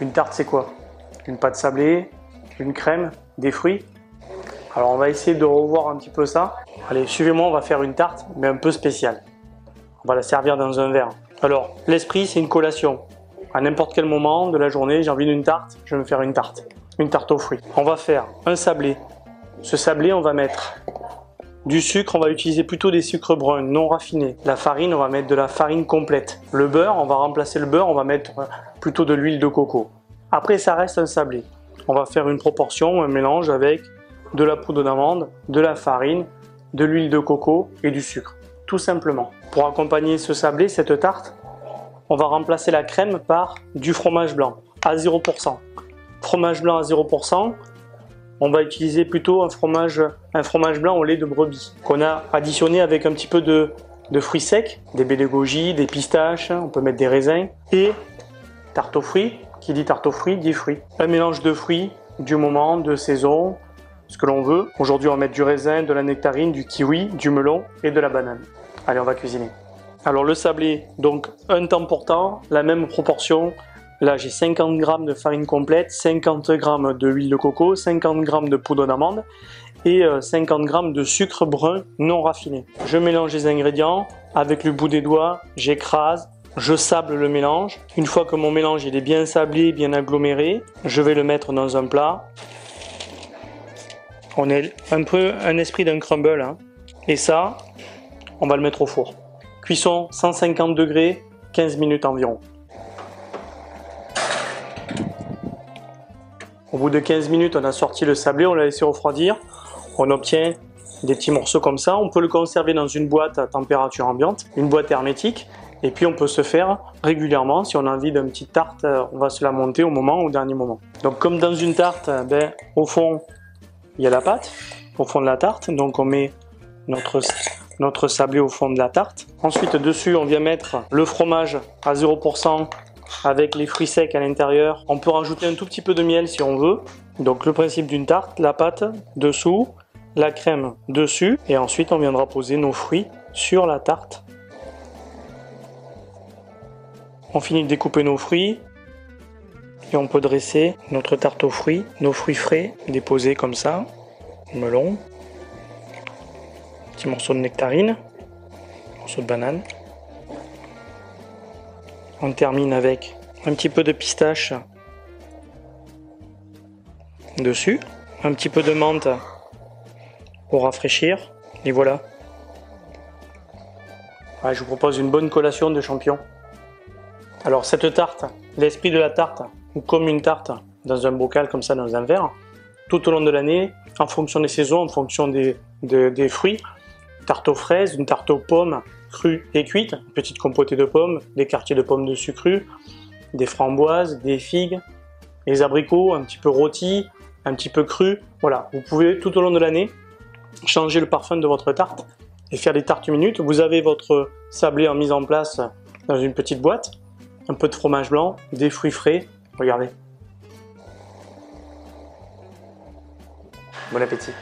Une tarte, c'est quoi? Une pâte sablée, une crème, des fruits. Alors on va essayer de revoir un petit peu ça. Allez, suivez-moi, on va faire une tarte, mais un peu spéciale. On va la servir dans un verre. Alors, l'esprit, c'est une collation. À n'importe quel moment de la journée, j'ai envie d'une tarte, je vais me faire une tarte. Une tarte aux fruits. On va faire un sablé. Ce sablé, on va mettre du sucre, on va utiliser plutôt des sucres bruns, non raffinés. La farine, on va mettre de la farine complète. Le beurre, on va remplacer le beurre, on va mettre plutôt de l'huile de coco. Après, ça reste un sablé. On va faire une proportion, un mélange avec de la poudre d'amande, de la farine, de l'huile de coco et du sucre. Tout simplement. Pour accompagner ce sablé, cette tarte, on va remplacer la crème par du fromage blanc à 0%. Fromage blanc à 0%, on va utiliser plutôt un fromage blanc au lait de brebis qu'on a additionné avec un petit peu de fruits secs, des baies de goji, des pistaches, on peut mettre des raisins et tarte aux fruits. Qui dit tarte aux fruits dit fruits. Un mélange de fruits du moment, de saison, ce que l'on veut. Aujourd'hui, on va mettre du raisin, de la nectarine, du kiwi, du melon et de la banane. Allez, on va cuisiner. Alors le sablé, donc un temps pour temps, la même proportion. Là, j'ai 50 g de farine complète, 50 g de huile de coco, 50 g de poudre d'amande et 50 g de sucre brun non raffiné. Je mélange les ingrédients avec le bout des doigts, j'écrase, je sable le mélange. Une fois que mon mélange il est bien sablé, bien aggloméré, je vais le mettre dans un plat. On est un peu un esprit d'un crumble, hein. Et ça, on va le mettre au four. Cuisson 150 degrés, 15 minutes environ. Au bout de 15 minutes, on a sorti le sablé, on l'a laissé refroidir. On obtient des petits morceaux comme ça. On peut le conserver dans une boîte à température ambiante, une boîte hermétique. Et puis on peut se faire régulièrement, si on a envie d'une petite tarte, on va se la monter au dernier moment. Donc comme dans une tarte, au fond, il y a la pâte, au fond de la tarte. Donc on met notre sablé au fond de la tarte. Ensuite dessus, on vient mettre le fromage à 0%. Avec les fruits secs à l'intérieur. On peut rajouter un tout petit peu de miel si on veut. Donc le principe d'une tarte, la pâte dessous, la crème dessus. Et ensuite on viendra poser nos fruits sur la tarte. On finit de découper nos fruits. Et on peut dresser notre tarte aux fruits, nos fruits frais, déposés comme ça. Melon. Petit morceau de nectarine. Morceau de banane. On termine avec un petit peu de pistache dessus, un petit peu de menthe pour rafraîchir, et voilà. Ouais, je vous propose une bonne collation de champignons. Alors cette tarte, l'esprit de la tarte, ou comme une tarte dans un bocal comme ça, dans un verre, tout au long de l'année, en fonction des saisons, en fonction des fruits, tarte aux fraises, une tarte aux pommes, crue et cuite, une petite compotée de pommes, des quartiers de pommes dessus crues, des framboises, des figues, les abricots un petit peu rôtis, un petit peu crus. Voilà, vous pouvez tout au long de l'année changer le parfum de votre tarte et faire des tartes minutes. Vous avez votre sablé en mise en place dans une petite boîte, un peu de fromage blanc, des fruits frais, regardez. Bon appétit.